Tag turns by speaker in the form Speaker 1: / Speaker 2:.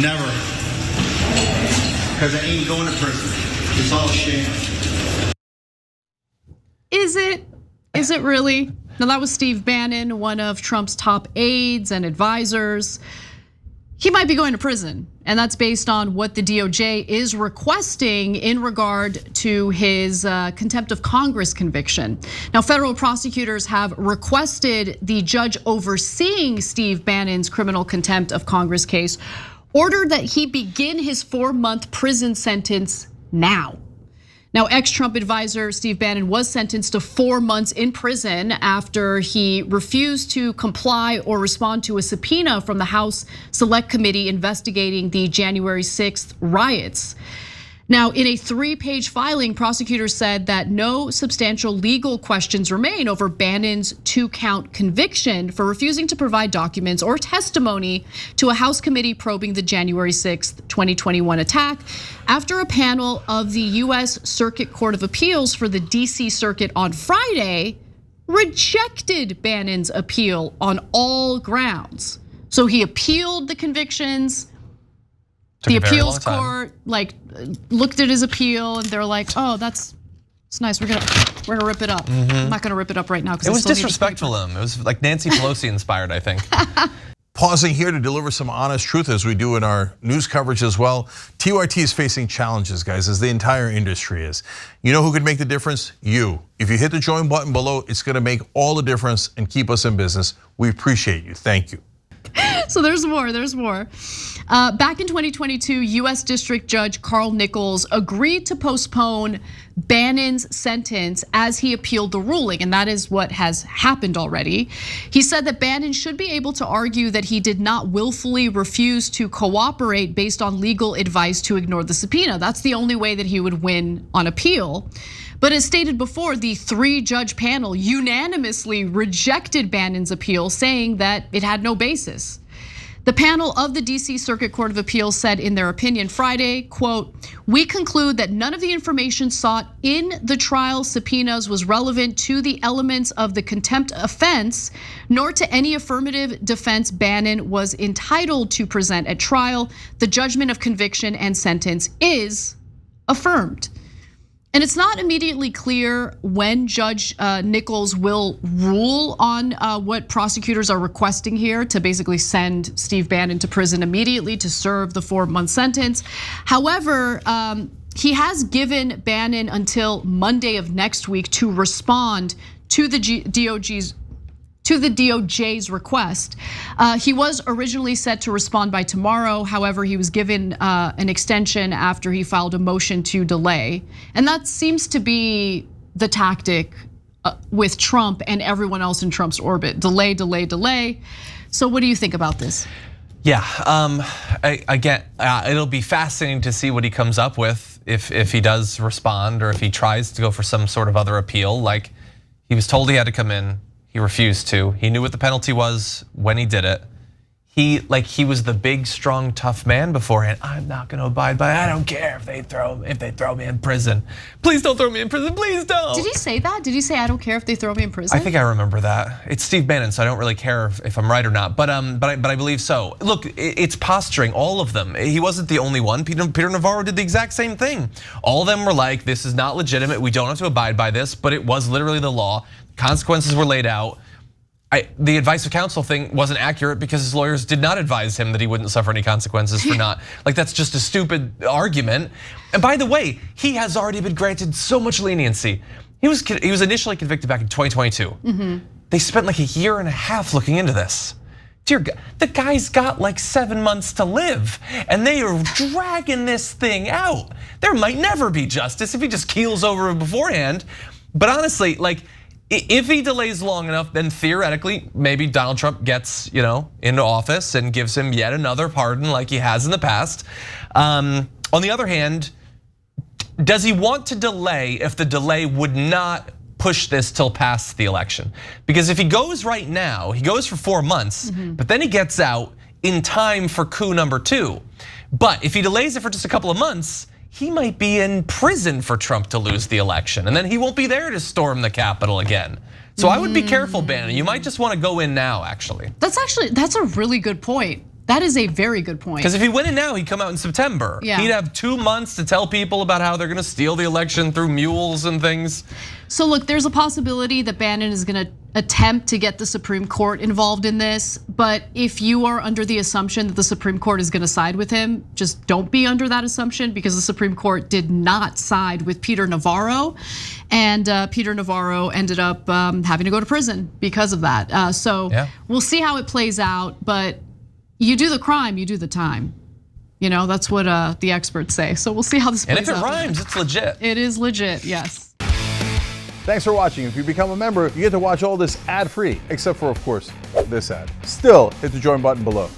Speaker 1: Never. Because I ain't going to prison. It's all a sham.
Speaker 2: Is it? Is it really? Now that was Steve Bannon, one of Trump's top aides and advisors. He might be going to prison, and that's based on what the DOJ is requesting in regard to his contempt of Congress conviction. Now, federal prosecutors have requested the judge overseeing Steve Bannon's criminal contempt of Congress case order that he begin his 4-month prison sentence now. Now, ex-Trump advisor Steve Bannon was sentenced to 4 months in prison after he refused to comply or respond to a subpoena from the House Select Committee investigating the January 6th riots. Now, in a 3-page filing, prosecutors said that no substantial legal questions remain over Bannon's 2-count conviction for refusing to provide documents or testimony to a House committee probing the January 6th, 2021 attack after a panel of the US Circuit Court of Appeals for the DC Circuit on Friday rejected Bannon's appeal on all grounds. So he appealed the convictions. The appeals court looked at his appeal and they're like, oh, it's nice. We're gonna rip it up. I'm not gonna rip it up right now because
Speaker 3: it was disrespectful to him. It was like Nancy Pelosi inspired, I think.
Speaker 4: Pausing here to deliver some honest truth as we do in our news coverage as well. TYT is facing challenges, guys, as the entire industry is. You know who could make the difference? You. If you hit the join button below, it's gonna make all the difference and keep us in business. We appreciate you. Thank you.
Speaker 2: So there's more. Back in 2022, US District Judge Carl Nichols agreed to postpone Bannon's sentence as he appealed the ruling, and that is what has happened already. He said that Bannon should be able to argue that he did not willfully refuse to cooperate based on legal advice to ignore the subpoena. That's the only way that he would win on appeal. But as stated before, the 3-judge panel unanimously rejected Bannon's appeal, saying that it had no basis. The panel of the DC Circuit Court of Appeals said in their opinion Friday, quote, "We conclude that none of the information sought in the trial subpoenas was relevant to the elements of the contempt offense, nor to any affirmative defense Bannon was entitled to present at trial. The judgment of conviction and sentence is affirmed." And it's not immediately clear when Judge Nichols will rule on what prosecutors are requesting here to basically send Steve Bannon to prison immediately to serve the 4-month sentence. However, he has given Bannon until Monday of next week to respond to the DOJ's request. He was originally set to respond by tomorrow. However, he was given an extension after he filed a motion to delay. And that seems to be the tactic with Trump and everyone else in Trump's orbit. Delay, delay, delay. So what do you think about this?
Speaker 3: Yeah, again, it'll be fascinating to see what he comes up with if he does respond or if he tries to go for some sort of other appeal. Like, he was told he had to come in. He refused to. He knew what the penalty was when he did it. He was the big, strong, tough man beforehand. I'm not gonna abide by it. I don't care if they throw me in prison. Please don't throw me in prison, please don't.
Speaker 2: Did he say that? Did he say, I don't care if they throw me in prison?
Speaker 3: I think I remember that. It's Steve Bannon, so I don't really care if I'm right or not, but I believe so. Look, it's posturing, all of them. He wasn't the only one. Peter Navarro did the exact same thing. All of them were like, this is not legitimate, we don't have to abide by this, but it was literally the law. Consequences were laid out. The advice of counsel thing wasn't accurate because his lawyers did not advise him that he wouldn't suffer any consequences for not. Like, that's just a stupid argument. And by the way, he has already been granted so much leniency. He was initially convicted back in 2022. They spent like a year and a half looking into this. Dear God, the guy's got like 7 months to live and they are dragging this thing out. There might never be justice if he just keels over beforehand. But honestly, like, if he delays long enough, then theoretically, maybe Donald Trump gets into office and gives him yet another pardon like he has in the past. On the other hand, does he want to delay if the delay would not push this till past the election? Because if he goes right now, he goes for 4 months, but then he gets out in time for coup number 2. But if he delays it for just a couple of months, he might be in prison for Trump to lose the election, and then he won't be there to storm the Capitol again. So I would be careful, Bannon. You might just want to go in now, actually.
Speaker 2: That's a really good point. That is a very good point.
Speaker 3: Because if he went in now, he'd come out in September.
Speaker 2: Yeah.
Speaker 3: He'd have 2 months to tell people about how they're going to steal the election through mules and things.
Speaker 2: So look, there's a possibility that Bannon is going to attempt to get the Supreme Court involved in this. But if you are under the assumption that the Supreme Court is going to side with him, just don't be under that assumption, because the Supreme Court did not side with Peter Navarro. And Peter Navarro ended up having to go to prison because of that. So we'll see how it plays out. But you do the crime, you do the time. You know, that's what the experts say. So we'll see how this plays out.
Speaker 3: And if it rhymes, it's legit.
Speaker 2: It is legit, yes.
Speaker 5: Thanks for watching. If you become a member, you get to watch all this ad-free, except for, of course, this ad. Still, hit the join button below.